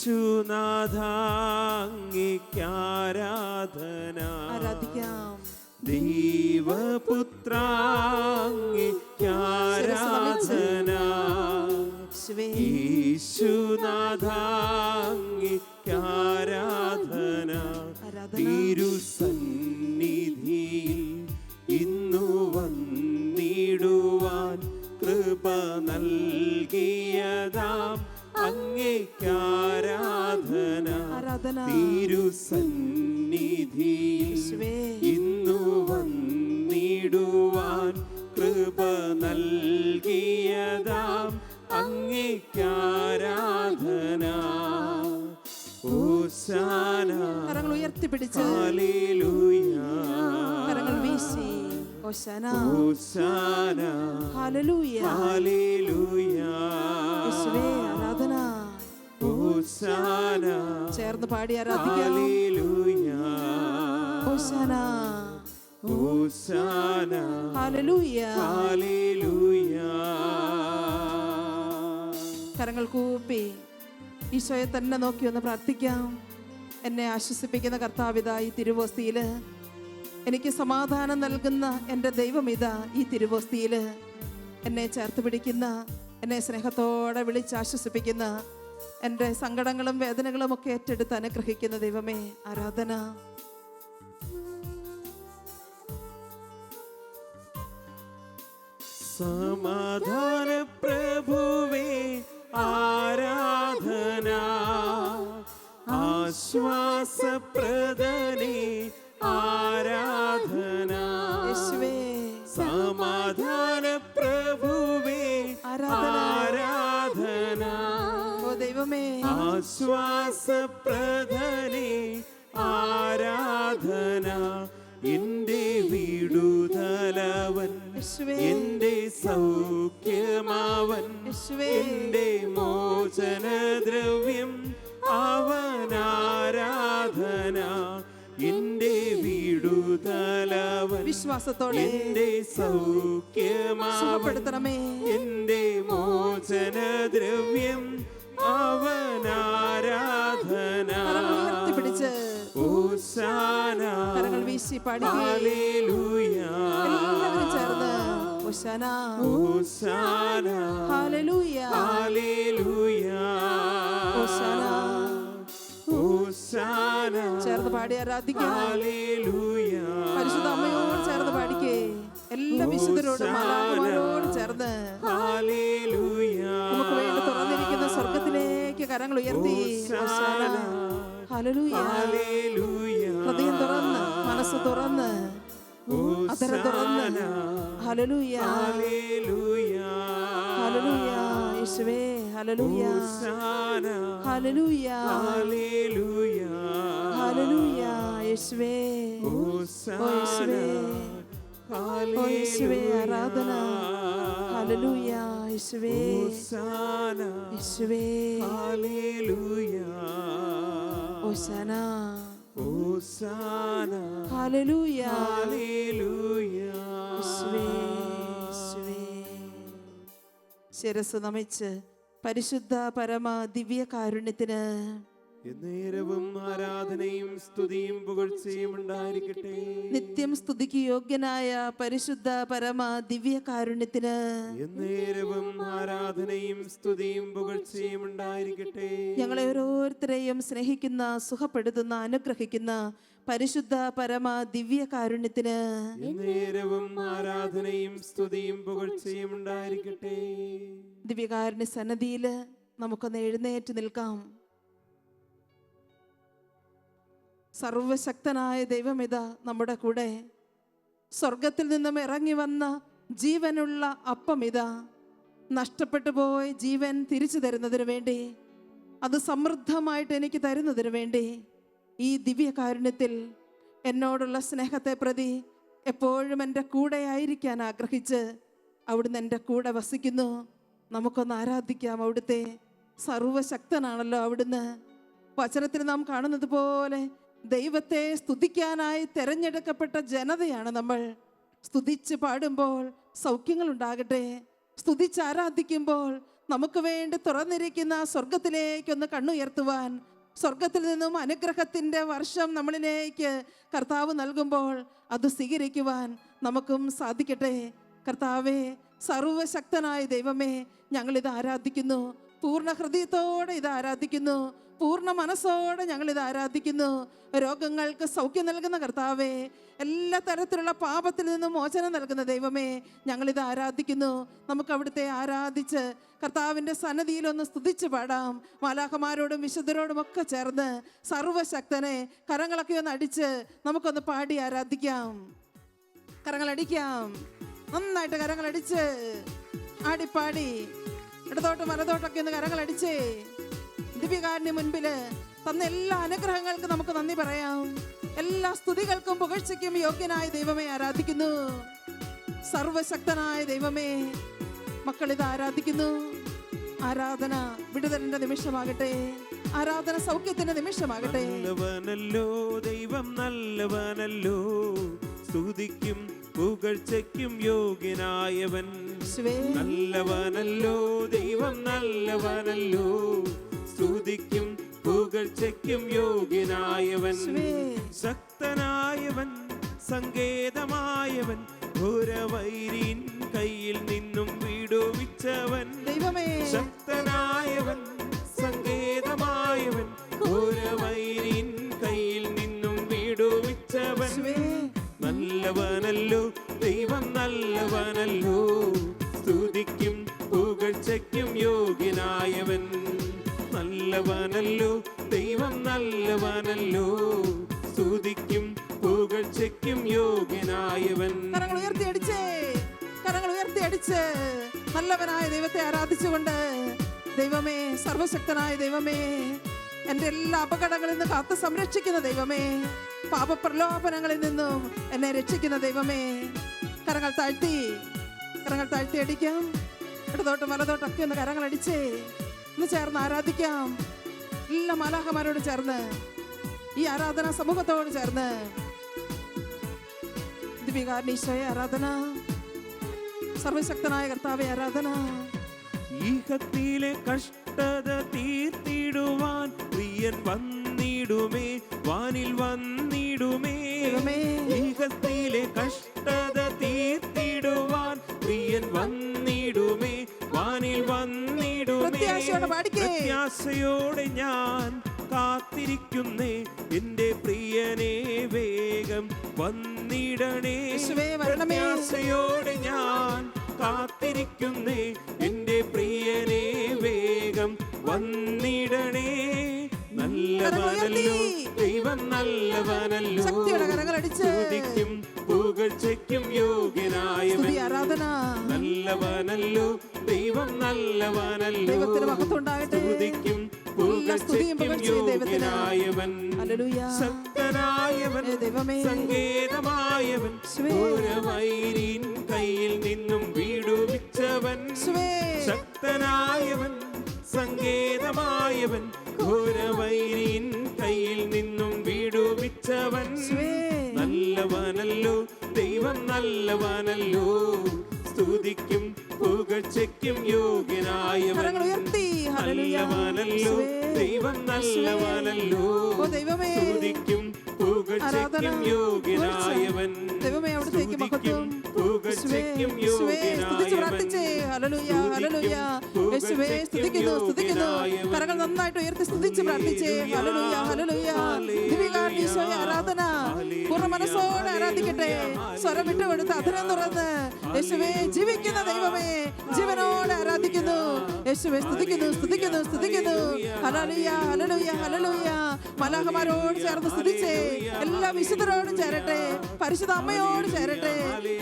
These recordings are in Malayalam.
യേശുനാഥാങ്ങിക്കാരാധന. ആരാധിക്കാം. ദൈവപുത്രാങ്ങിക്കാരാധന. യേശുനാഥാങ്ങിക്കാരാധന. തിരുസന്നിധിയിൽ ഇന്നു വന്നിടുവാൻ കൃപ നൽകിയതാം അങ്ങേക്കാരാധന. തിരുസന്നിധിയിൽ ഇന്നു വന്നിടുവാൻ കൃപ നൽകിയതാം അങ്ങേക്കാരാധന. ഹോശാന. കരങ്ങൾ ഉയർത്തിപ്പിടിച്ച് ഹല്ലേലൂയ. കരങ്ങൾ വീശി ഹോശാന. ഹോശാന. ഹല്ലേലൂയ. ഹല്ലേലൂയ. യേശുവേ ആരാധന. ഹോശാന. ചേർന്ന് പാടി ആരാധിക്കാം. ഹല്ലേലൂയ. ഹോശാന. ഹോശാന. ഹല്ലേലൂയ. ഹല്ലേലൂയ. കരങ്ങൾ കൂപ്പി ഈശോയെ തന്നെ നോക്കി ഒന്ന് പ്രാർത്ഥിക്കാം. എന്നെ ആശ്വസിപ്പിക്കുന്ന കർത്താവിതാ ഈ തിരുവോസ്തിയിൽ, എനിക്ക് സമാധാനം നൽകുന്ന എൻ്റെ ദൈവം ഇതാ ഈ തിരുവോസ്തിയിൽ, എന്നെ ചേർത്ത് പിടിക്കുന്ന, എന്നെ സ്നേഹത്തോടെ വിളിച്ചാശ്വസിപ്പിക്കുന്ന, എൻ്റെ സങ്കടങ്ങളും വേദനകളും ഒക്കെ ഏറ്റെടുത്ത് അനുഗ്രഹിക്കുന്ന ദൈവമേ ആരാധന. സമാധാന പ്രഭുവേ ആരാധന. ആശ്വാസപ്രദനേ ആരാധന. സമാധാന പ്രഭുവേ ആരാധന. ഓ ദൈവമേ ആശ്വാസപ്രദനേ ആരാധന. എന്റെ വിടുതലവൻ, എന്റെ സൗഖ്യമാവൻ, എന്റെ മോചനദ്രവ്യം അവനാരാധന. എന്റെ വിടുതലവൻ, വിശ്വാസത്തോടെ എന്റെ സൗഖ്യമാവൻ, എന്റെ മോചനദ്രവ്യം അവനാരാധന. ഹോശാന. കരങ്ങൾ വീശി പാടി ഹല്ലേലൂയ. എല്ലാവരും ചേർന്ന് ഹോശാന. ഹോശാന. ഹല്ലേലൂയ. ഹല്ലേലൂയ. ഹോശാന. ഹോശാന. ചേർന്ന് പാടി ആരാധിക്കാം. ഹല്ലേലൂയ. പരിശുദ്ധ അമ്മയോട് ചേർന്ന് പാടിക്കേ. എല്ലാ വിശുദ്ധരോടും മാലാഖമാരോട് ചേർന്ന് ഹല്ലേലൂയ. നമുക്ക് വേണ്ടി തുറന്നിരിക്കുന്ന സ്വർഗത്തിലേക്ക് കരങ്ങൾ ഉയർത്തി ഹോശാന. ഹല്ലേലൂയ. ഹൃദയം തുറന്ന്, മനസ്സ് തുറന്ന്, അധരം തുറന്ന് ഹല്ലേലൂയ. ഹല്ലേലൂയ യേശുവേ. ഹല്ലേലൂയ. ഹല്ലേലൂയ. ഹല്ലേലൂയ യേശുവേ. ഓ യേശുവേ. ഓ യേശുവേ ആരാധന. ഹല്ലേലൂയ യേശുവേ. യേശുവേ. ഹോശാന. ഹോശാന. ഹല്ലേലൂയ. ഹല്ലേലൂയ. യേശുവേ. യേശുവേ. ശിരസ്സ് നമിച്ച് പരിശുദ്ധ പരമ ദിവ്യ കാരുണ്യത്തിന് എന്നേരവും ആരാധനയും സ്തുതിയും പുകഴ്ചയും ഉണ്ടായിരിക്കട്ടെ. നിത്യം സ്തുതിക്ക് യോഗ്യനായ പരിശുദ്ധ പരമ ദിവ്യ കാരുണ്യത്തിന് എന്നേരവും ആരാധനയും സ്തുതിയും പുകഴ്ചയും ഉണ്ടായിരിക്കട്ടെ. ഞങ്ങളെ ഓരോരുത്തരെയും സ്നേഹിക്കുന്ന, സുഖപ്പെടുത്തുന്ന, അനുഗ്രഹിക്കുന്ന പരിശുദ്ധ പരമ ദിവ്യ കാരുണ്യത്തിന് എന്നേരവും ആരാധനയും സ്തുതിയും പുകഴ്ചയും ഉണ്ടായിരിക്കട്ടെ. ദിവ്യകാരുണ്യ സന്നദ്ധിയിൽ നമുക്കൊന്ന് എഴുന്നേറ്റ് നിൽക്കാം. സർവശക്തനായ ദൈവമിതാ നമ്മുടെ കൂടെ. സ്വർഗത്തിൽ നിന്നും ഇറങ്ങി വന്ന ജീവനുള്ള അപ്പമിതാ നഷ്ടപ്പെട്ടു പോയ ജീവൻ തിരിച്ചു തരുന്നതിന് വേണ്ടി, അത് സമൃദ്ധമായിട്ട് എനിക്ക് തരുന്നതിന് വേണ്ടി ഈ ദിവ്യകാരുണ്യത്തിൽ എന്നോടുള്ള സ്നേഹത്തെ പ്രതി എപ്പോഴും എൻ്റെ കൂടെ ആയിരിക്കാൻ ആഗ്രഹിച്ച് അവിടുന്ന് എൻ്റെ കൂടെ വസിക്കുന്നു. നമുക്കൊന്ന് ആരാധിക്കാം അവിടുത്തെ. സർവശക്തനാണല്ലോ അവിടുന്ന്. വചനത്തിൽ നാം കാണുന്നത് പോലെ ദൈവത്തെ സ്തുതിക്കാനായി തിരഞ്ഞെടുക്കപ്പെട്ട ജനതയാണ് നമ്മൾ. സ്തുതിച്ച് പാടുമ്പോൾ സൗഖ്യങ്ങൾ ഉണ്ടാകട്ടെ. സ്തുതിച്ച് ആരാധിക്കുമ്പോൾ നമുക്ക് വേണ്ടി തുറന്നിരിക്കുന്ന സ്വർഗത്തിലേക്കൊന്ന് കണ്ണുയർത്തുവാൻ, സ്വർഗത്തിൽ നിന്നും അനുഗ്രഹത്തിൻ്റെ വർഷം നമ്മളിലേക്ക് കർത്താവ് നൽകുമ്പോൾ അത് സ്വീകരിക്കുവാൻ നമുക്കും സാധിക്കട്ടെ. കർത്താവേ, സർവശക്തനായ ദൈവമേ, ഞങ്ങളിത് ആരാധിക്കുന്നു. പൂർണ്ണ ഹൃദയത്തോടെ ഇത് ആരാധിക്കുന്നു. പൂർണ്ണ മനസ്സോടെ ഞങ്ങളിത് ആരാധിക്കുന്നു. രോഗങ്ങൾക്ക് സൗഖ്യം നൽകുന്ന കർത്താവേ, എല്ലാ തരത്തിലുള്ള പാപത്തിൽ നിന്നും മോചനം നൽകുന്ന ദൈവമേ, ഞങ്ങളിത് ആരാധിക്കുന്നു. നമുക്ക് അവിടുത്തെ ആരാധിച്ച് കർത്താവിൻ്റെ സന്നദ്ധിയിലൊന്ന് സ്തുതിച്ച് പാടാം. മാലാഖമാരോടും വിശുദ്ധരോടും ഒക്കെ ചേർന്ന് സർവശക്തനെ കരങ്ങളൊക്കെ ഒന്ന് അടിച്ച് നമുക്കൊന്ന് പാടി ആരാധിക്കാം. കരങ്ങളടിക്കാം, നന്നായിട്ട് കരങ്ങളടിച്ച് ആടിപ്പാടി ഇടത്തോട്ടും വലത്തോട്ടൊക്കെ ഒന്ന് കരങ്ങളടിച്ചേ. ദിവ്യകാരന് മുൻപിൽ തന്ന എല്ലാ അനുഗ്രഹങ്ങൾക്കും നമുക്ക് നന്ദി പറയാം. എല്ലാ സ്തുതികൾക്കും പുകഴ്ചയ്ക്കും യോഗ്യനായ ദൈവമേ ആരാധിക്കുന്നു. സർവശക്തനായ ദൈവമേ, മക്കളിത് ആരാധിക്കുന്നു. ആരാധന വിടുതലിന്റെ നിമിഷമാകട്ടെ. ആരാധന സൗഖ്യത്തിന്റെ നിമിഷമാകട്ടെ. നല്ലവനല്ലോ ദൈവം, നല്ലവനല്ലോ, സ്തുതിക്കും പുകഴ്ചയ്ക്കും യോഗ്യനായവൻ. നല്ലവനല്ലോ ദൈവം, നല്ലവനല്ലോ, സ്തുതിക്കും പുകഴ്ചയ്ക്കും യോഗ്യനായവൻ. ശക്തനായവൻ, സങ്കേതമായവൻ, ഘോരവൈരിൻ കയ്യിൽ നിന്നും വിടുവിച്ചവൻ. ശക്തനായവൻ, സങ്കേതമായവൻ, ഘോരവൈരിൻ കയ്യിൽ നിന്നും വിടുവിച്ചവൻ. നല്ലവനല്ലോ ദൈവം, നല്ലവനല്ലോ, സ്തുതിക്കും പുകഴ്ചയ്ക്കും യോഗ്യനായവൻ. നല്ലവനല്ലോ ദൈവം, നല്ലവനല്ലോ, സ്തുതിക്കും പുകഴ്ചയ്ക്കും യോഗ്യനായവൻ. കരങ്ങൾ ഉയർത്തിയടിച്ച് നല്ലവനായ ദൈവത്തെ ആരാധിച്ചുകൊണ്ട്, ദൈവമേ, സർവശക്തനായ ദൈവമേ, എൻ്റെ എല്ലാ അപകടങ്ങളിൽ നിന്ന് കാത്തു സംരക്ഷിക്കുന്ന ദൈവമേ, പാപപ്രലോഭനങ്ങളിൽ നിന്നും എന്നെ രക്ഷിക്കുന്ന ദൈവമേ, കരങ്ങൾ താഴ്ത്തി അടിക്കാം. ഇടത്തോട്ടും വലത്തോട്ടൊക്കെ ഒന്ന് കരങ്ങൾ അടിച്ചേ. ഒന്ന് ചേർന്ന് ആരാധിക്കാം. എല്ലാ മാലാഖമാരോട് ചേർന്ന്, ഈ ആരാധന സമൂഹത്തോട് ചേർന്ന് ദിവ്യകാരുണ്യ ഈശോയെ ആരാധന, സർവശക്തനായ കർത്താവേ ആരാധന. ഈഹത്തിലെ കഷ്ടത തീർത്തിടുവാൻ പ്രിയൻ വന്നിടുമേ, വാനിൽ വന്നിടുമേ. ഈഹത്തിലെ കഷ്ടത തീർത്തിടുവാൻ പ്രിയൻ വന്നിടുമേ, വാനിൽ വന്നിടുമേ. പ്രത്യാശയോടെ ഞാൻ കാത്തിരിക്കുന്നേ, എന്റെ പ്രിയനെ വേഗം വന്നിടണേ. പ്രത്യാശയോടെ ഞാൻ കാത്തിരിക്കുന്നേ, എന്റെ പ്രിയനെ വേഗം വന്നിടണേ. നല്ലവനല്ലോ ദൈവം, നല്ലവനല്ലോ, സ്തുതിക്കും പുകഴ്ചയ്ക്കും യോഗ്യനായവൻ. നല്ലവനല്ലോ ദൈവം, നല്ലവനല്ലോ, സ്തുതിക്കും പുകഴ്ചയ്ക്കും യോഗ്യനായവൻ. ശക്തനായവൻ, സങ്കേതമായവൻ, ഘോരവൈരിൻ കയ്യിൽ നിന്നും വിടുവിച്ചവൻ. ശക്തനായവൻ, സങ്കേതമായവൻ, ഘോരവൈരിൻ കയ്യിൽ നിന്നും വിടുവിച്ചവൻ. നല്ലവനല്ലോ ദൈവം, നല്ലവനല്ലോ, സ്തുതിക്കും പുകഴ്ചയ്ക്കും യോഗ്യനായവൻ. നല്ലവനല്ലോ ദൈവം, നല്ലവനല്ലോ, സ്തുതിക്കും പുകഴ്ചയ്ക്കും യോഗ്യനായവൻ. സ്തുതിക്കും പുകഴ്ചയ്ക്കും യോഗ്യനായവൻ. കരങ്ങൾ നന്നായിട്ട് ഉയർത്തി സ്തുതിച്ച് പ്രാർത്ഥിച്ചേ. Hallelujah, hallelujah. ദിവ്യകാരുണ്യ ഈശോയെ ആരാധന പൂർണ്ണ മനസ്സോടെ ആരാധിക്കട്ടെ. സ്വരം വിട്ടുകൊടുത്ത് അധരം തുറന്ന് യേശുവേ, ജീവിക്കുന്ന ദൈവമേ, ജീവനോടെ ആരാധിക്കുന്നു. യേശുവേ, സ്തുതിക്കുന്നു, സ്തുതിക്കുന്നു, സ്തുതിക്കുന്നു. Hallelujah, hallelujah, hallelujah. മാലാഖമാരോട് ചേർന്ന് സ്തുതിച്ചേ. എല്ലാ വിശുദ്ധരോടും ചേരട്ടെ, പരിശുദ്ധ അമ്മയോട് ചേരട്ടെ.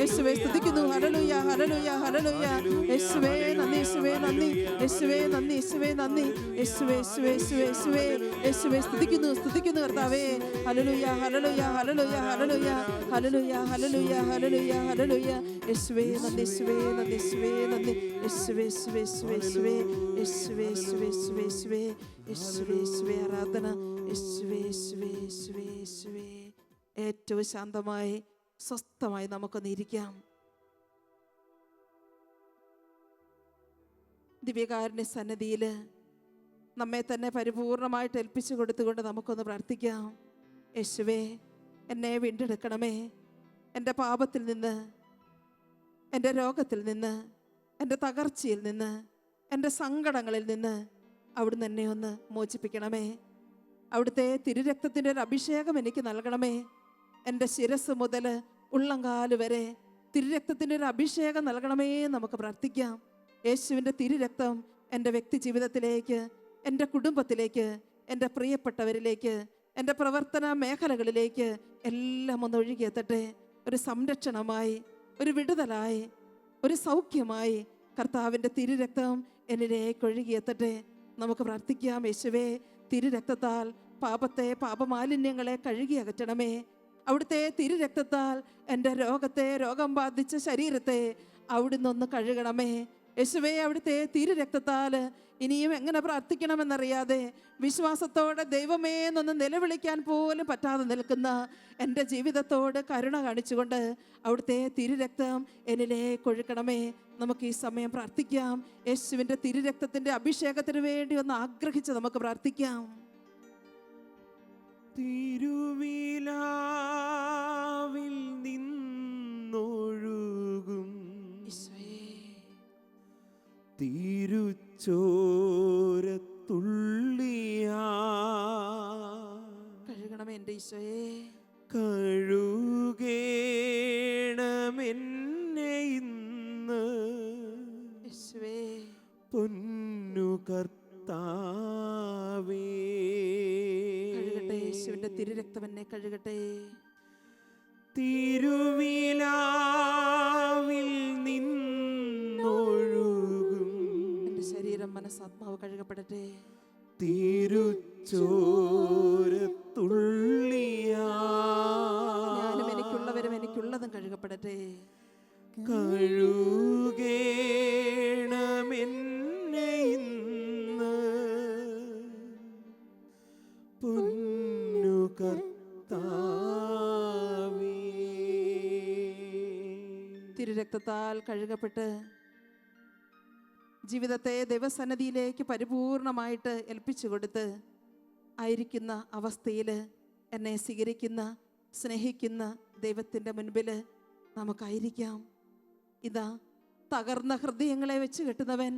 യേശുവേ, സ്തുതിക്കുന്നു. Hallelujah, hallelujah, hallelujah. യേശുവേ നന്ദി, യേശുവേ നന്ദി, യേശുവേ നന്ദി, യേശുവേ നന്ദി. യേശുവേ, യേശുവേ, യേശുവേ, യേശുവേ, യേശുവേ, സ്തുതിക്കുന്നു, സ്തുതിക്കുന്നു കർത്താവേ. Hallelujah, hallelujah, hallelujah, hallelujah, hallelujah, hallelujah, hallelujah, hallelujah. യേശുവേ നന്ദി, യേശുവേ നന്ദി, യേശുവേ നന്ദി. യേശുവേ, യേശുവേ, യേശുവേ, യേശുവേ, യേശുവേ, യേശുവേ, യേശുവേ, യേശുവേ, യേശുവേ, യേശുവേ, ആരാധന. യേശുവേ, യേശുവേ, യേശുവേ, യേശുവേ. ഏറ്റവും ശാന്തമായി സ്വസ്ഥമായി നമുക്കൊന്ന് ഇരിക്കാം. ദിവ്യകാരുണ്യ സന്നിധിയിൽ നമ്മെ തന്നെ പരിപൂർണമായിട്ട് ഏൽപ്പിച്ചു കൊടുത്തുകൊണ്ട് നമുക്കൊന്ന് പ്രാർത്ഥിക്കാം. യേശുവേ, എന്നെ വീണ്ടെടുക്കണമേ. എൻ്റെ പാപത്തിൽ നിന്ന്, എൻ്റെ രോഗത്തിൽ നിന്ന്, എൻ്റെ തകർച്ചയിൽ നിന്ന്, എൻ്റെ സങ്കടങ്ങളിൽ നിന്ന് അവിടുന്ന് എന്നെ ഒന്ന് മോചിപ്പിക്കണമേ. അവിടുത്തെ തിരുരക്തത്തിൻ്റെ ഒരു അഭിഷേകം എനിക്ക് നൽകണമേ. എൻ്റെ ശിരസ് മുതൽ ഉള്ളംകാല് വരെ തിരുരക്തത്തിൻ്റെ ഒരു അഭിഷേകം നൽകണമേ. നമുക്ക് പ്രാർത്ഥിക്കാം. യേശുവിൻ്റെ തിരുരക്തം എൻ്റെ വ്യക്തി ജീവിതത്തിലേക്ക്, എൻ്റെ കുടുംബത്തിലേക്ക്, എൻ്റെ പ്രിയപ്പെട്ടവരിലേക്ക്, എൻ്റെ പ്രവർത്തന മേഖലകളിലേക്ക് എല്ലാം ഒന്ന് ഒഴുകിയെത്തട്ടെ. ഒരു സംരക്ഷണമായി, ഒരു വിടുതലായി, ഒരു സൗഖ്യമായി കർത്താവിൻ്റെ തിരുരക്തം എന്നിലേക്ക് ഒഴുകിയെത്തട്ടെ. നമുക്ക് പ്രാർത്ഥിക്കാം. യേശുവേ, തിരുരക്തത്താൽ പാപത്തെ, പാപമാലിന്യങ്ങളെ കഴുകി അകറ്റണമേ. അവിടുത്തെ തിരുരക്തത്താൽ എൻ്റെ രോഗത്തെ, രോഗം ബാധിച്ച ശരീരത്തെ അവിടുന്ന് ഒന്ന് കഴുകണമേ. യേശുവേ, അവിടുത്തെ തിരുരക്തത്താൽ ഇനിയും എങ്ങനെ പ്രാർത്ഥിക്കണമെന്നറിയാതെ വിശ്വാസത്തോടെ ദൈവമേ എന്നൊന്ന് നിലവിളിക്കാൻ പോലും പറ്റാതെ നിൽക്കുന്ന എൻ്റെ ജീവിതത്തോട് കരുണ കാണിച്ചുകൊണ്ട് അവിടുത്തെ തിരുരക്തം എന്നിലേക്ക് ഒഴുക്കണമേ. നമുക്ക് ഈ സമയം പ്രാർത്ഥിക്കാം. യേശുവിൻ്റെ തിരുരക്തത്തിൻ്റെ അഭിഷേകത്തിന് വേണ്ടി ഒന്ന് ആഗ്രഹിച്ച് നമുക്ക് പ്രാർത്ഥിക്കാം. തിരുവിലാവിൽ നിന്നൊഴുകും തിരുച്ചോരത്തുള്ളിയാ കഴുകണമേ എൻ്റെ ഈശോയെ. കഴുകേണമെന്നെ ഇന്ന് യേശുവേ, പൊന്നു കർത്താവേ. കഴുകട്ടെ, യേശുവിൻ്റെ തിരുരക്തം എന്നെ കഴുകട്ടെ. തിരുവിലാവിൽ നിന്നൊഴുകും എൻ്റെ ശരീരം, മനസ്സാത്മാവ് കഴുകപ്പെടട്ടെ. തിരുച്ചോരത്തുള്ളിയാ ഞാനും എനിക്കുള്ളവരും എനിക്കുള്ളതും കഴുകപ്പെടട്ടെ. കഴുകേണമെന്നെ ഇന്ന് പൊന്നു കർത്താവേ. തിരുരക്തത്താൽ കഴുകപ്പെട്ട് ജീവിതത്തെ ദൈവസന്നിധിയിലേക്ക് പരിപൂർണമായിട്ട് ഏൽപ്പിച്ചു കൊടുത്ത് ആയിരിക്കുന്ന അവസ്ഥയിൽ എന്നെ സ്വീകരിക്കുന്ന, സ്നേഹിക്കുന്ന ദൈവത്തിൻ്റെ മുൻപിൽ നമുക്കായിരിക്കാം. ഇതാ, തകർന്ന ഹൃദയങ്ങളെ വെച്ച് കെട്ടുന്നവൻ,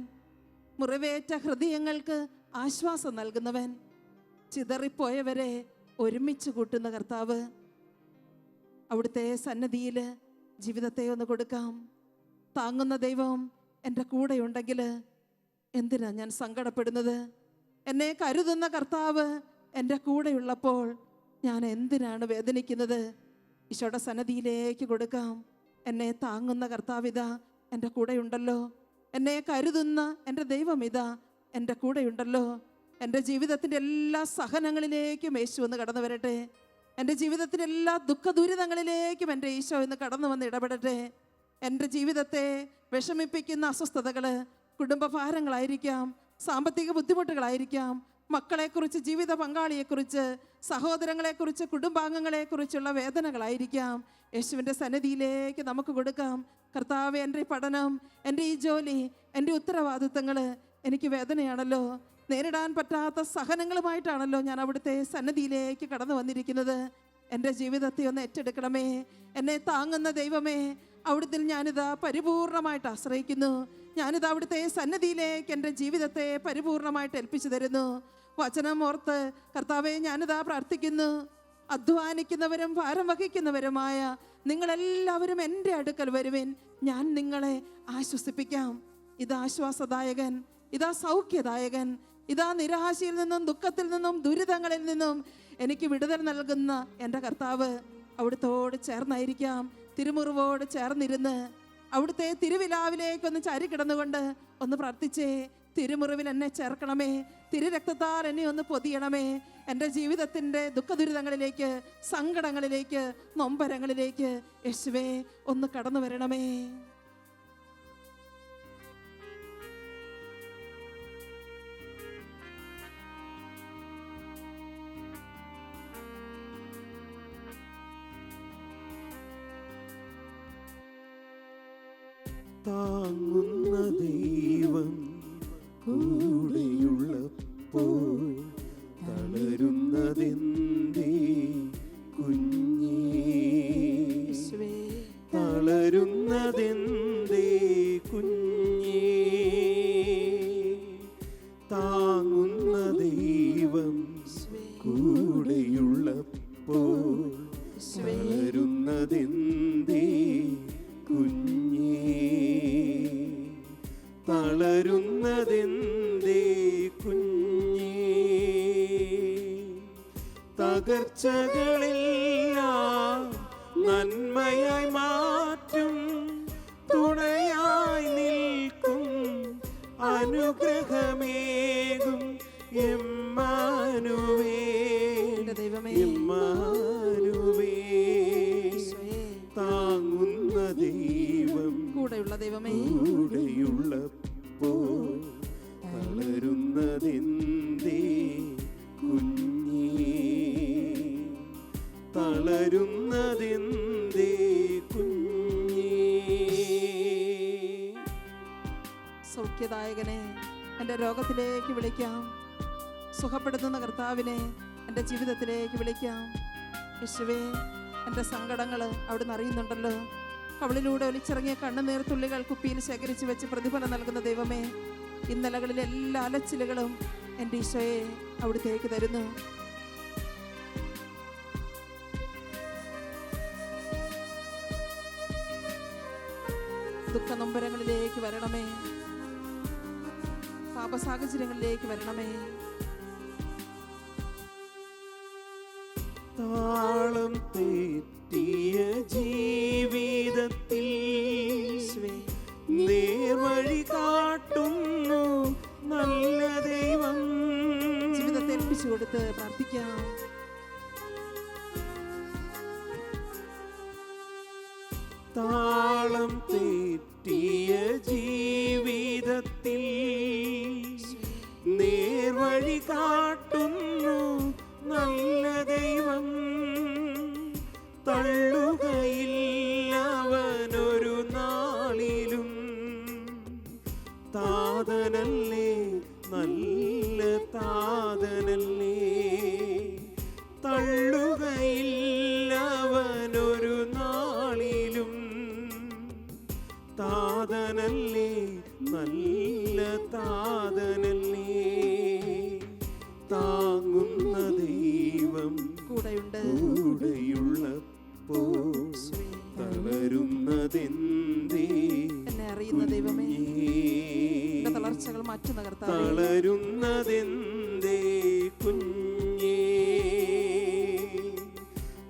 മുറിവേറ്റ ഹൃദയങ്ങൾക്ക് ആശ്വാസം നൽകുന്നവൻ, ചിതറിപ്പോയവരെ ഒരുമിച്ച് കൂട്ടുന്ന കർത്താവ്. അവിടുത്തെ സന്നിധിയിൽ ജീവിതത്തെ ഒന്ന് കൊടുക്കാം. താങ്ങുന്ന ദൈവം എൻ്റെ കൂടെയുണ്ടെങ്കിൽ എന്തിനാ ഞാൻ സങ്കടപ്പെടുന്നത്? എന്നെ കരുതുന്ന കർത്താവ് എൻ്റെ കൂടെയുള്ളപ്പോൾ ഞാൻ എന്തിനാണ് വേദനിക്കുന്നത്? ഈശോയുടെ സന്നിധിയിലേക്ക് കൊടുക്കാം. എന്നെ താങ്ങുന്ന കർത്താവിതാ എൻ്റെ കൂടെയുണ്ടല്ലോ. എന്നെ കരുതുന്ന എൻ്റെ ദൈവം ഇതാ എൻ്റെ കൂടെയുണ്ടല്ലോ. എൻ്റെ ജീവിതത്തിൻ്റെ എല്ലാ സഹനങ്ങളിലേക്കും യേശു ഒന്ന് കടന്നു വരട്ടെ. എൻ്റെ ജീവിതത്തിൻ്റെ എല്ലാ ദുഃഖ ദുരിതങ്ങളിലേക്കും എൻ്റെ ഈശോ ഇന്ന് കടന്നു വന്ന് ഇടപെടട്ടെ. എൻ്റെ ജീവിതത്തെ വിഷമിപ്പിക്കുന്ന അസ്വസ്ഥതകൾ, കുടുംബ ഭാരങ്ങളായിരിക്കാം, സാമ്പത്തിക ബുദ്ധിമുട്ടുകളായിരിക്കാം, മക്കളെക്കുറിച്ച്, ജീവിത പങ്കാളിയെക്കുറിച്ച്, സഹോദരങ്ങളെക്കുറിച്ച്, കുടുംബാംഗങ്ങളെക്കുറിച്ചുള്ള വേദനകളായിരിക്കാം. യേശുവിൻ്റെ സന്നിധിയിലേക്ക് നമുക്ക് കൊടുക്കാം. കർത്താവേ, എൻ്റെ പഠനം, എൻ്റെ ഈ ജോലി, എൻ്റെ ഉത്തരവാദിത്തങ്ങൾ എനിക്ക് വേദനയാണല്ലോ. നേരിടാൻ പറ്റാത്ത സഹനങ്ങളുമായിട്ടാണല്ലോ ഞാൻ അവിടുത്തെ സന്നിധിയിലേക്ക് കടന്നു വന്നിരിക്കുന്നത്. എൻ്റെ ജീവിതത്തെ ഒന്ന് ഏറ്റെടുക്കണമേ. എന്നെ താങ്ങുന്ന ദൈവമേ, അവിടുത്തെ ഞാനിതാ പരിപൂർണമായിട്ട് ആശ്രയിക്കുന്നു. ഞാനിതാ അവിടുത്തെ സന്നിധിയിലേക്ക് എൻ്റെ ജീവിതത്തെ പരിപൂർണമായിട്ട് ഏൽപ്പിച്ചു തരുന്നു. വചനം ഓർത്ത് കർത്താവെ ഞാനിതാ പ്രാർത്ഥിക്കുന്നു. അധ്വാനിക്കുന്നവരും ഭാരം വഹിക്കുന്നവരുമായ നിങ്ങളെല്ലാവരും എൻ്റെ അടുക്കൽ വരുവിൻ, ഞാൻ നിങ്ങളെ ആശ്വസിപ്പിക്കാം. ഇതാ ആശ്വാസദായകൻ, ഇതാ സൗഖ്യദായകൻ, ഇതാ നിരാശയിൽ നിന്നും ദുഃഖത്തിൽ നിന്നും ദുരിതങ്ങളിൽ നിന്നും എനിക്ക് വിടുതൽ നൽകുന്ന എൻ്റെ കർത്താവ്. അവിടുത്തോട് ചേർന്നായിരിക്കാം, തിരുമുറിവോട് ചേർന്നിരുന്ന് അവിടുത്തെ തിരുവിലാവിലേക്കൊന്ന് ചാരിക്കിടന്നുകൊണ്ട് ഒന്ന് പ്രാർത്ഥിച്ചേ. തിരുമുറിവിൽ എന്നെ ചേർക്കണമേ, തിരുരക്തത്താൽ എന്നെ ഒന്ന് പൊതിയണമേ. എൻ്റെ ജീവിതത്തിൻ്റെ ദുഃഖദുരിതങ്ങളിലേക്ക്, സങ്കടങ്ങളിലേക്ക്, നൊമ്പരങ്ങളിലേക്ക് യേശുവേ ഒന്ന് കടന്നു വരണമേ. താങ്ങുന്ന ദൈവം തകർച്ചകളെല്ലാം നന്മയായി മാറ്റും തുണയായി നിൽക്കും അനുഗ്രഹമേകും ഇമ്മാനുവേൽ ഇമ്മാനുവേൽ താങ്ങുന്ന ദൈവം കൂടെയുള്ള ദൈവമേ കൂടെയുള്ളപ്പോൾ തളരുന്നതെന്തേ കുഞ്ഞേ തളരുന്നതെന്തേ കുഞ്ഞേ. സൗഖ്യദായകനെ എൻ്റെ രോഗത്തിലേക്ക് വിളിക്കാം. സുഖപ്പെടുത്തുന്ന കർത്താവിനെ എൻ്റെ ജീവിതത്തിലേക്ക് വിളിക്കാം. യേശുവേ, എൻ്റെ സങ്കടങ്ങൾ അവിടുന്ന് അറിയുന്നുണ്ടല്ലോ. കവളിലൂടെ ഒലിച്ചിറങ്ങിയ കണ്ണുനീർത്തുള്ളികൾ കുപ്പിയിൽ ശേഖരിച്ച് വെച്ച് പ്രതിഫലം നൽകുന്ന ദൈവമേ, ഇന്നലകളിലെ എല്ലാ അലച്ചിലുകളും എൻ്റെ ഈശോയെ അവിടുത്തേക്ക് തരുന്നു. ദുഃഖനൊമ്പരങ്ങളിലേക്ക് വരണമേ, പാപസാഹചര്യങ്ങളിലേക്ക് വരണമേ. താളം തെറ്റിയ ജീവിതത്തിൽ നേർവഴി കാട്ടുന്നു നല്ല ദൈവം. ജീവിതത്തെ ഏൽപ്പിച്ചു കൊടുത്ത് പ്രാർത്ഥിക്കാം. താളം തെറ്റിയ ജീവിതത്തിൽ നേർവഴി കാട്ടുന്നു നല്ല ദൈവം. തള്ളുകയില്ല അവനൊരു നാളിലും. താതനല്ലേ, നല്ല താതനല്ലേ, തള്ളുകയില്ല അവനൊരു നാളിലും. താതനല്ലേ, നല്ല താതനല്ലേ, താങ്ങുന്ന ദൈവം കൂടെയുള്ളപ്പോൾ തളരുന്നതെന്തേ എന്നെ അറിയുന്ന ദൈവമേ, തളർച്ചകൾ മാറ്റുന്ന കർത്താവേ, തളരുന്നതെന്തേ കുഞ്ഞേ.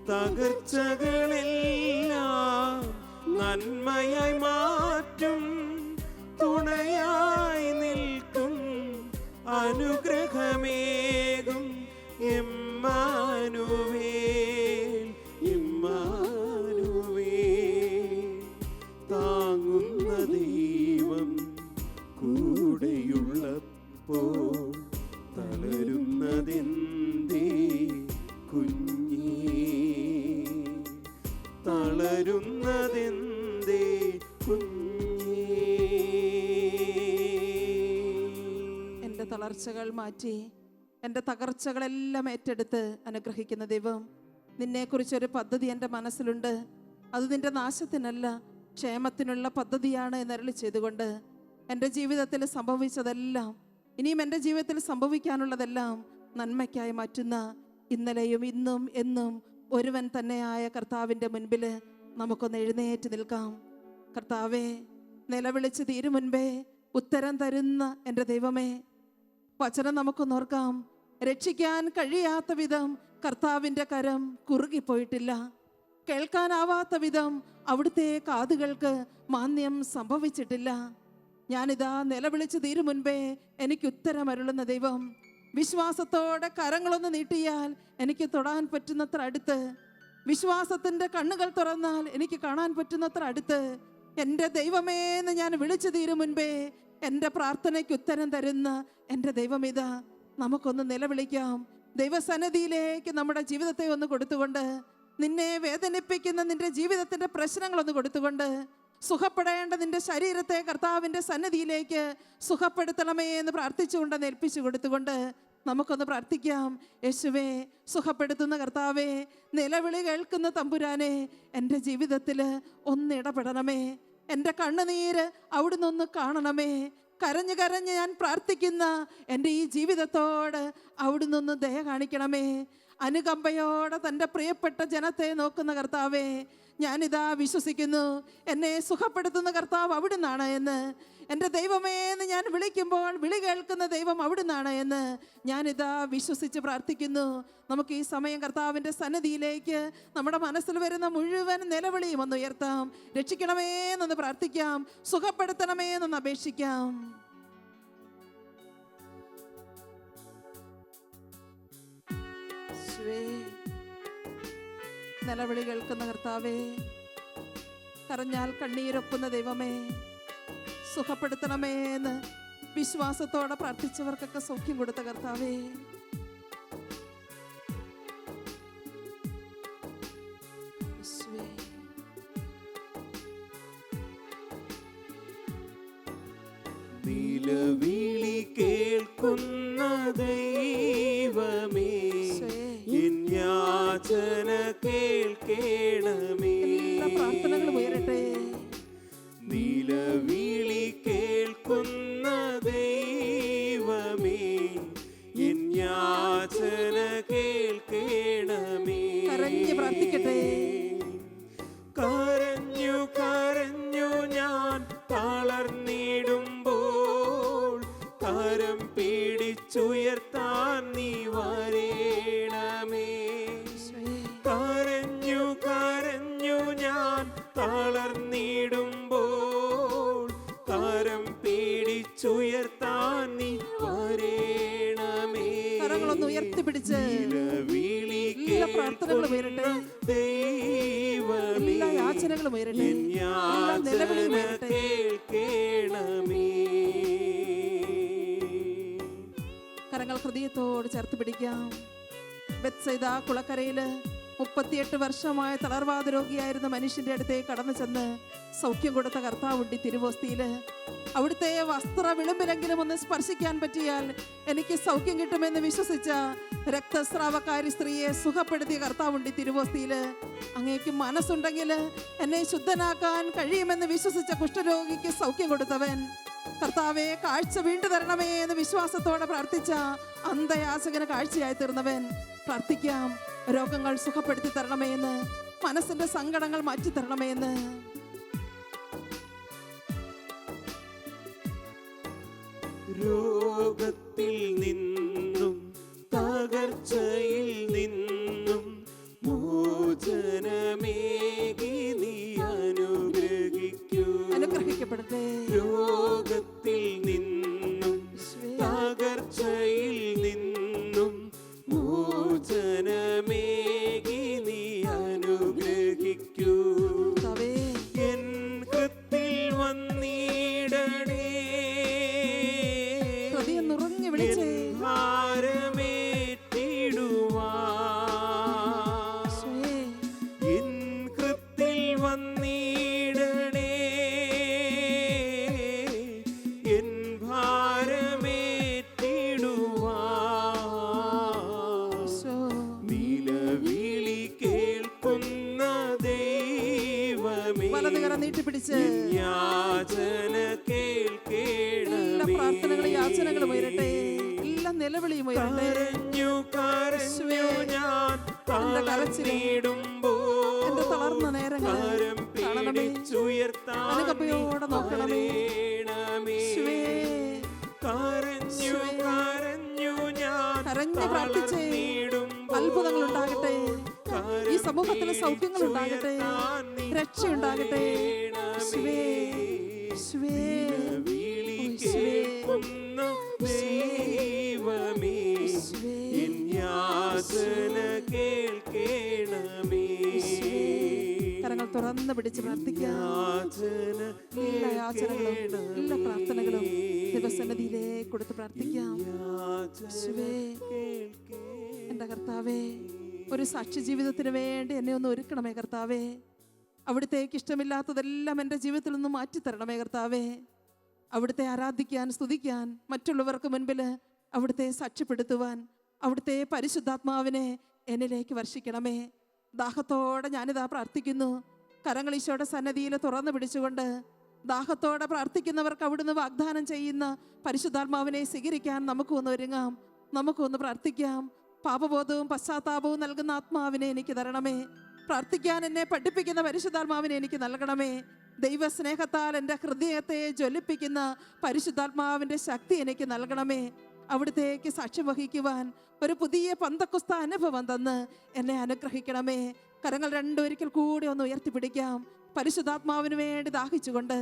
തകർച്ചകളെല്ലാം നന്മയായി മാറ്റും തുണയായി നിൽക്കും അനുഗ്രഹമേകും ഇമ്മാനുവേൽ ഇമ്മാനുവേൽ താങ്ങുന്ന ദൈവം കൂടെയുള്ളപ്പോൾ തളരുന്നതെന്തേ കുഞ്ഞേ തളരുന്നതെന്തേ കുഞ്ഞേ. എൻ്റെ തളർച്ചകൾ മാറ്റി എൻ്റെ തകർച്ചകളെല്ലാം ഏറ്റെടുത്ത് അനുഗ്രഹിക്കുന്ന ദൈവം, നിന്നെക്കുറിച്ചൊരു പദ്ധതി എൻ്റെ മനസ്സിലുണ്ട്. അത് നിൻ്റെ നാശത്തിനല്ല, ക്ഷേമത്തിനുള്ള പദ്ധതിയാണ് എന്നരുളി ചെയ്തുകൊണ്ട് എൻ്റെ ജീവിതത്തിൽ സംഭവിച്ചതെല്ലാം, ഇനിയും എൻ്റെ ജീവിതത്തിൽ സംഭവിക്കാനുള്ളതെല്ലാം നന്മയ്ക്കായി മാറ്റുന്ന ഇന്നലെയും ഇന്നും എന്നും ഒരുവൻ തന്നെയായ കർത്താവിൻ്റെ മുൻപിൽ നമുക്കൊന്ന് എഴുന്നേറ്റ് നിൽക്കാം. കർത്താവേ, നിലവിളിച്ച് തീരും മുൻപേ ഉത്തരം തരുന്ന എൻ്റെ ദൈവമേ, വചനം നമുക്കൊന്നോർക്കാം. രക്ഷിക്കാൻ കഴിയാത്ത വിധം കർത്താവിൻ്റെ കരം കുറുകിപ്പോയിട്ടില്ല. കേൾക്കാനാവാത്ത വിധം അവിടുത്തെ കാതുകൾക്ക് മാന്യം സംഭവിച്ചിട്ടില്ല. ഞാനിതാ നിലവിളിച്ച് തീരും മുൻപേ എനിക്ക് ഉത്തരമരുളുന്ന ദൈവം. വിശ്വാസത്തോടെ കരങ്ങളൊന്ന് നീട്ടിയാൽ എനിക്ക് തൊടാൻ പറ്റുന്നത്ര അടുത്ത്, വിശ്വാസത്തിൻ്റെ കണ്ണുകൾ തുറന്നാൽ എനിക്ക് കാണാൻ പറ്റുന്നത്ര അടുത്ത് എൻ്റെ ദൈവമേ എന്ന് ഞാൻ വിളിച്ചു തീരും മുൻപേ എൻ്റെ പ്രാർത്ഥനയ്ക്ക് ഉത്തരം തരുന്ന എൻ്റെ ദൈവമിതാ. നമുക്കൊന്ന് നിലവിളിക്കാം. ദൈവസന്നിധിയിലേക്ക് നമ്മുടെ ജീവിതത്തെ ഒന്ന് കൊടുത്തുകൊണ്ട്, നിന്നെ വേദനിപ്പിക്കുന്ന നിന്റെ ജീവിതത്തിൻ്റെ പ്രശ്നങ്ങളൊന്ന് കൊടുത്തുകൊണ്ട്, സുഖപ്പെടേണ്ട നിന്റെ ശരീരത്തെ കർത്താവിൻ്റെ സന്നിധിയിലേക്ക് സുഖപ്പെടുത്തണമേ എന്ന് പ്രാർത്ഥിച്ചുകൊണ്ട് ഏൽപ്പിച്ചു കൊടുത്തുകൊണ്ട് നമുക്കൊന്ന് പ്രാർത്ഥിക്കാം. യേശുവേ, സുഖപ്പെടുത്തുന്ന കർത്താവേ, നിലവിളി കേൾക്കുന്ന തമ്പുരാനെ, എൻ്റെ ജീവിതത്തിൽ ഒന്ന് ഇടപെടണമേ. എൻ്റെ കണ്ണുനീര് അവിടുന്ന് ഒന്ന് കാണണമേ. കരഞ്ഞ് കരഞ്ഞ് ഞാൻ പ്രാർത്ഥിക്കുന്ന എൻ്റെ ഈ ജീവിതത്തോട് അവിടുന്ന് ഒന്ന് ദയ കാണിക്കണമേ. അനുകമ്പയോടെ തൻ്റെ പ്രിയപ്പെട്ട ജനത്തെ നോക്കുന്ന കർത്താവേ, ഞാനിതാ വിശ്വസിക്കുന്നു, എന്നെ സുഖപ്പെടുത്തുന്ന കർത്താവ് അവിടുന്നാണ് എന്ന്. എൻ്റെ ദൈവമേ എന്ന് ഞാൻ വിളിക്കുമ്പോൾ വിളി കേൾക്കുന്ന ദൈവം അവിടുന്നാണ് എന്ന് ഞാനിതാ വിശ്വസിച്ച് പ്രാർത്ഥിക്കുന്നു. നമുക്ക് ഈ സമയം കർത്താവിൻ്റെ സന്നിധിയിലേക്ക് നമ്മുടെ മനസ്സിൽ വരുന്ന മുഴുവൻ നിലവിളിയും ഒന്ന് ഉയർത്താം. രക്ഷിക്കണമേ എന്നൊന്ന് പ്രാർത്ഥിക്കാം, സുഖപ്പെടുത്തണമേ എന്നൊന്ന് അപേക്ഷിക്കാം. നിലവിളി കേൾക്കുന്ന കർത്താവേ, കരഞ്ഞാൽ കണ്ണീരൊപ്പുന്ന ദൈവമേ, സുഖപ്പെടുത്തണമേ എന്ന് വിശ്വാസത്തോടെ പ്രാർത്ഥിച്ചവർക്കൊക്കെ സൗഖ്യം കൊടുത്ത കർത്താവേ, നിലവിളി കേൾക്കുന്ന ദൈവമേ, എൻ യാചന കേൾക്കണമേ. പ്രാർത്ഥനകൾ ഉയരട്ടെ. നിലവിളി കേൾക്കുന്ന ദൈവമേ, എൻ യാചന കേൾക്കണമേ. കരഞ്ഞ് പ്രാർത്ഥിക്കട്ടെ. കരഞ്ഞു കരഞ്ഞു ഞാൻ തളർന്നിടുമ്പോൾ കരം പിടിച്ചുയർത്താൻ നീ വരേണമേ. കരഞ്ഞു കരഞ്ഞു ഞാൻ തളർന്നിടുമ്പോൾ കരം പിടിച്ചുയർത്താൻ നീ വരേണമേ. കരങ്ങളൊന്ന് ഉയർത്തിപ്പിടിച്ച് എല്ലാ പ്രാർത്ഥനകളും ഉയരട്ടെ, എല്ലാ യാചനകളും ഉയരട്ടെ, എല്ലാ നിലവിളിയും ഉയരട്ടെ. കരങ്ങൾ ഹൃദയത്തോട് ചേർത്ത് പിടിക്കാം. ബെത്സൈദ കുളക്കരയില് 38 വർഷമായ തളർവാദ രോഗിയായിരുന്ന മനുഷ്യന്റെ അടുത്തേക്ക് കടന്നു ചെന്ന് സൗഖ്യം കൊടുത്ത കർത്താവുണ്ടി തിരുവോസ്തിയില്. അവിടുത്തെ വസ്ത്ര വിളിമ്പിലെങ്കിലും ഒന്ന് സ്പർശിക്കാൻ പറ്റിയാൽ എനിക്ക് സൗഖ്യം കിട്ടുമെന്ന് വിശ്വസിച്ച രക്തസ്രാവക്കാരി സ്ത്രീയെ സുഖപ്പെടുത്തിയ കർത്താവുണ്ടി തിരുവോസ്തിയില്. അങ്ങേക്ക് മനസ്സുണ്ടെങ്കിൽ എന്നെ ശുദ്ധനാക്കാൻ കഴിയുമെന്ന് വിശ്വസിച്ച കുഷ്ഠരോഗിക്ക് സൗഖ്യം കൊടുത്തവൻ. കർത്താവെ, കാഴ്ച വീണ്ടു തരണമേ എന്ന് വിശ്വാസത്തോടെ പ്രാർത്ഥിച്ച അന്ധയാചകന് കാഴ്ചയായി തീർന്നവൻ. പ്രാർത്ഥിക്കാം, രോഗങ്ങൾ സുഖപ്പെടുത്തി തരണമേ എന്ന്, മനസ്സിന്റെ സങ്കടങ്ങൾ മാറ്റി തരണമേ എന്ന്. രോഗത്തിൽ നിന്നും തകർച്ചയിൽ നിന്നും മോചനമേകി നീ അനുഗ്രഹിക്കൂ. അനുഗ്രഹിക്കപ്പെടട്ടെ. രോഗത്തിൽ നിന്നും തകർച്ചയിൽ നിന്നും മോചനമേകി നീ അനുഗ്രഹിക്കൂ. എൻ കൃത്തിൽ വന്നിടണേ, എൻ കൃത്തിൽ വന്നിടണേ, എൻ ഭാരമേറ്റിടുവാൻ. നിലവിളി കേൾക്കുന്ന ദൈവമേ, നീട്ടിപ്പിടിച്ച് യാചന കേൾക്കണമേ. പ്രാർത്ഥനകളും യാചനകളും ഉയരട്ടെ, എല്ലാ നിലവിളിയും ഉയരട്ടെ. കരഞ്ഞു കരഞ്ഞു ഞാൻ തളർന്നിടുമ്പോൾ എന്റെ തളർന്ന നേരങ്ങൾ അനുകമ്പയോടെ നോക്കണമേ. കരഞ്ഞു കരഞ്ഞു ഞാൻ കരഞ്ഞു പ്രാർത്ഥിച്ചേ, അത്ഭുതങ്ങൾ ഉണ്ടാകട്ടെ, ഈ സമൂഹത്തിലെ സൗഖ്യങ്ങൾ ഉണ്ടാകട്ടെ, രക്ഷയുണ്ടാകട്ടെ. ദൈവമേ, എൻ യാചന കേൾക്കണമേ. കരങ്ങൾ തുറന്ന് പിടിച്ച് പ്രാർത്ഥിക്കാം. എല്ലാ യാചനകളും എല്ലാ പ്രാർത്ഥനകളും ദൈവസന്നിധിയിലേക്ക് കൊടുത്ത് പ്രാർത്ഥിക്കാം. എന്റെ കർത്താവേ, ഒരു സാക്ഷി ജീവിതത്തിന് വേണ്ടി എന്നെ ഒന്ന് ഒരുക്കണമേ കർത്താവേ. അവിടുത്തേക്ക് ഇഷ്ടമില്ലാത്തതെല്ലാം എൻ്റെ ജീവിതത്തിൽ നിന്ന് മാറ്റിത്തരണമേ കർത്താവേ. അവിടുത്തെ ആരാധിക്കാൻ, സ്തുതിക്കാൻ, മറ്റുള്ളവർക്ക് മുൻപിൽ അവിടുത്തെ സാക്ഷ്യപ്പെടുത്തുവാൻ അവിടുത്തെ പരിശുദ്ധാത്മാവിനെ എന്നിലേക്ക് വർഷിക്കണമേ. ദാഹത്തോടെ ഞാനിതാ പ്രാർത്ഥിക്കുന്നു. കരങ്ങൾ ഈശോയുടെ സന്നദ്ധിയിൽ തുറന്നു പിടിച്ചുകൊണ്ട് ദാഹത്തോടെ പ്രാർത്ഥിക്കുന്നവർക്ക് അവിടുന്ന് വാഗ്ദാനം ചെയ്യുന്ന പരിശുദ്ധാത്മാവിനെ സ്വീകരിക്കാൻ നമുക്കൊന്ന് ഒരുങ്ങാം, നമുക്കൊന്ന് പ്രാർത്ഥിക്കാം. പാപബോധവും പശ്ചാത്താപവും നൽകുന്ന ആത്മാവിനെ എനിക്ക് തരണമേ. പ്രാർത്ഥിക്കാൻ എന്നെ പഠിപ്പിക്കുന്ന പരിശുദ്ധാത്മാവിനെ എനിക്ക് നൽകണമേ. ദൈവസ്നേഹത്താൽ എൻ്റെ ഹൃദയത്തെ ജ്വലിപ്പിക്കുന്ന പരിശുദ്ധാത്മാവിൻ്റെ ശക്തി എനിക്ക് നൽകണമേ. അവിടുത്തേക്ക് സാക്ഷ്യം വഹിക്കുവാൻ ഒരു പുതിയ പന്തക്കുസ്ത അനുഭവം തന്ന് എന്നെ അനുഗ്രഹിക്കണമേ. കരങ്ങൾ രണ്ടൊരിക്കൽ കൂടി ഒന്ന് ഉയർത്തിപ്പിടിക്കാം. പരിശുദ്ധാത്മാവിന് വേണ്ടി ദാഹിച്ചുകൊണ്ട്,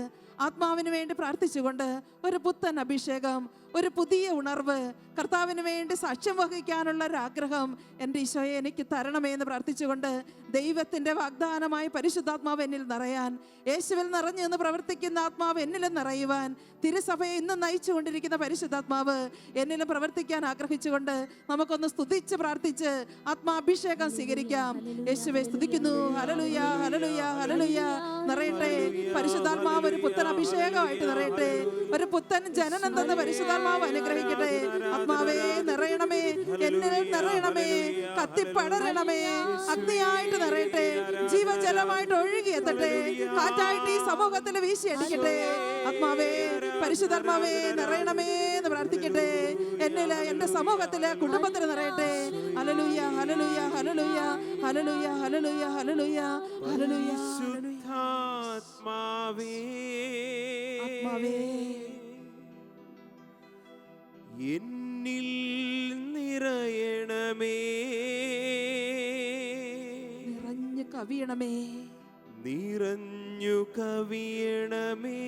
ആത്മാവിന് വേണ്ടി പ്രാർത്ഥിച്ചുകൊണ്ട്, ഒരു പുത്തൻ അഭിഷേകം, ഒരു പുതിയ ഉണർവ്, കർത്താവിന് വേണ്ടി സാക്ഷ്യം വഹിക്കാനുള്ള ഒരു ആഗ്രഹം എൻ്റെ ഈശോയെ എനിക്ക് തരണമേ എന്ന് പ്രാർത്ഥിച്ചുകൊണ്ട്, ദൈവത്തിൻ്റെ വാഗ്ദാനമായ പരിശുദ്ധാത്മാവ് എന്നിൽ നിറയാൻ, യേശുവിൽ നിറഞ്ഞു നിന്ന് പ്രവർത്തിക്കുന്ന ആത്മാവ് എന്നിലും നിറയുവാൻ, തിരുസഭയെ ഇന്നും നയിച്ചുകൊണ്ടിരിക്കുന്ന പരിശുദ്ധാത്മാവ് എന്നിലും പ്രവർത്തിക്കാൻ ആഗ്രഹിച്ചുകൊണ്ട് നമുക്കൊന്ന് സ്തുതിച്ച് പ്രാർത്ഥിച്ച് ആത്മാഭിഷേകം സ്വീകരിക്കാം. യേശുവെ സ്തുതിക്കുന്നു. Hallelujah, hallelujah, hallelujah. നിറയട്ടെ പരിശുദ്ധാത്മാവ്, ഒരു പുത്തൻ അഭിഷേകമായിട്ട് നിറയട്ടെ. ഒരു പുത്തൻ ജനനം തന്ന പരിശുദ്ധാത്മാവ് അനുഗ്രഹിക്കട്ടെ. ആത്മാവേ നിറയണമേ, എന്നിൽ നിറയണമേ, കത്തിപ്പടരണമേ, അഗ്നിയായിട്ട് നിറയട്ടെ, ജീവജലമായിട്ട് ഒഴുകി എത്തട്ടെ, കാറ്റായിട്ട് ഈ സമൂഹത്തിൽ വീശി അടിക്കട്ടെ. ആത്മാവേ, പരിശുദ്ധാത്മാവേ നിറയണമേ എന്ന് പ്രാർത്ഥിക്കട്ടെ. എന്നില്, എന്റെ സമൂഹത്തില്, കുടുംബത്തിൽ നിറയട്ടെ. Hallelujah, hallelujah, hallelujah, hallelujah, hallelujah, hallelujah, hallelujah. ആത്മാവേ, ആത്മാവേ എന്നിൽ നിറയണമേ, നിറഞ്ഞു കവിയണമേ, നിറഞ്ഞു കവിയണമേ,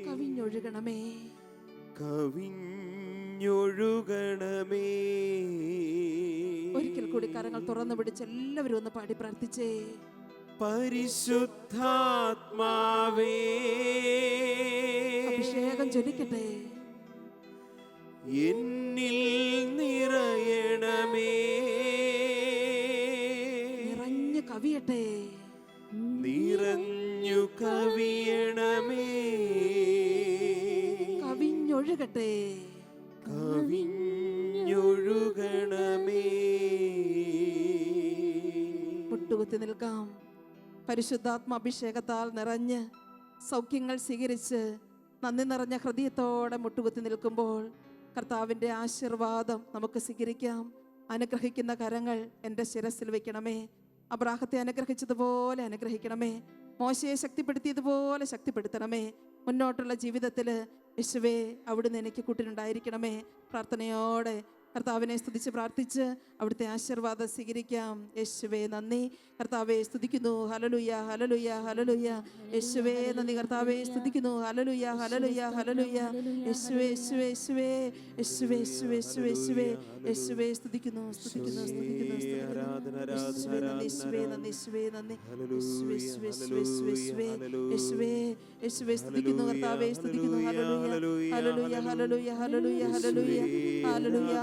കവിഞ്ഞൊഴുകണമേ, കവിഞ്ഞൊഴുകണമേ. ഒരിക്കൽ കൂടി കരങ്ങൾ തുറന്നു പിടിച്ച് എല്ലാവരും ഒന്ന് പാടി പ്രാർത്ഥിച്ചേ. പരിശുദ്ധാത്മാവേ, അഭിഷേകം ജ്വലിക്കട്ടെ, എന്നിൽ നിറയണമേ, നിറഞ്ഞു കവിയട്ടെ, നിറഞ്ഞു കവിയണമേ, കവിഞ്ഞൊഴുകട്ടെ, കവിഞ്ഞൊഴുകണമേ. മുട്ടുകുത്തി നിൽക്കാം. പരിശുദ്ധാത്മാഭിഷേകത്താൽ നിറഞ്ഞ് സൗഖ്യങ്ങൾ സ്വീകരിച്ച് നന്ദി നിറഞ്ഞ ഹൃദയത്തോടെ മുട്ടുകുത്തി നിൽക്കുമ്പോൾ കർത്താവിൻ്റെ ആശീർവാദം നമുക്ക് സ്വീകരിക്കാം. അനുഗ്രഹിക്കുന്ന കരങ്ങൾ എൻ്റെ ശിരസിൽ വയ്ക്കണമേ. അബ്രാഹത്തെ അനുഗ്രഹിച്ചതുപോലെ അനുഗ്രഹിക്കണമേ. മോശയെ ശക്തിപ്പെടുത്തിയതുപോലെ ശക്തിപ്പെടുത്തണമേ. മുന്നോട്ടുള്ള ജീവിതത്തിൽ യേശുവേ അവിടുന്ന് എനിക്ക് കൂട്ടിനുണ്ടായിരിക്കണമേ. പ്രാർത്ഥനയോടെ കർത്താവിനെ സ്തുതിച്ച് പ്രാർത്ഥിച്ച് അവിടുത്തെ ആശീർവാദം സ്വീകരിക്കാം. യേശുവേ നന്ദി. കർത്താവെ സ്തുതിക്കുന്നു. Hallelujah, hallelujah, hallelujah. യേശുവേ നന്ദി. കർത്താവെ സ്തുതിക്കുന്നു. Hallelujah, hallelujah, hallelujah. യേശുവേ, യേശുവേ, യേശുവേ, യേശുവേ, യേശുവേ, യേശുവേ, യേശുവേ, യേശുവേ സ്തുതിക്കുന്നു, സ്തുതിക്കുന്നു, സ്തുതിക്കുന്നു, സ്തുതിക്കുന്നു. യേശുവേ നന്ദി, യേശുവേ നന്ദി, യേശുവേ നന്ദി. യേശുവേ, യേശുവേ, യേശുവേ, യേശുവേ, യേശുവേ, യേശുവേ സ്തുതിക്കുന്നു. കർത്താവെ സ്തുതിക്കുന്നു. Hallelujah, hallelujah, hallelujah, hallelujah, hallelujah, hallelujah.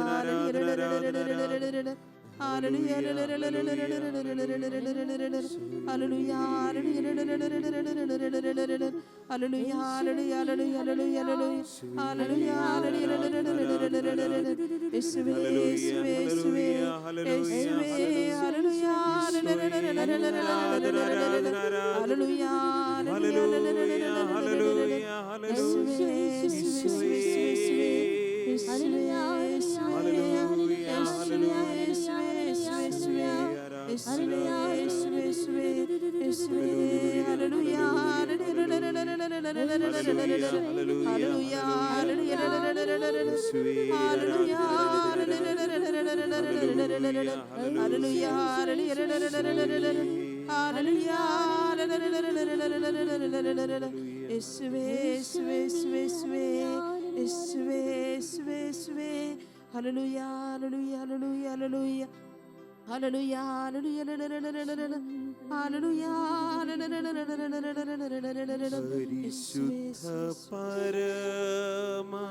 പരിശുദ്ധ പരമാ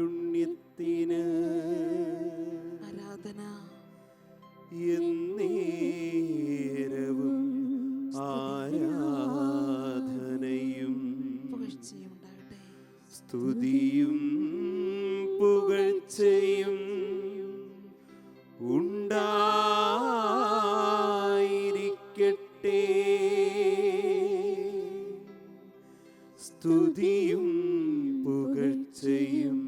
ദിവ്യകാരുണ്യത്തിന് ആരാധന എന്നേരവും ആരാധനയും പുകഴ്ചയുണ്ടാകട്ടെ. സ്തുതിയും പുകഴ്ചയും ഉണ്ടായിരിക്കട്ടെ. സ്തുതിയും പുകഴ്ചയും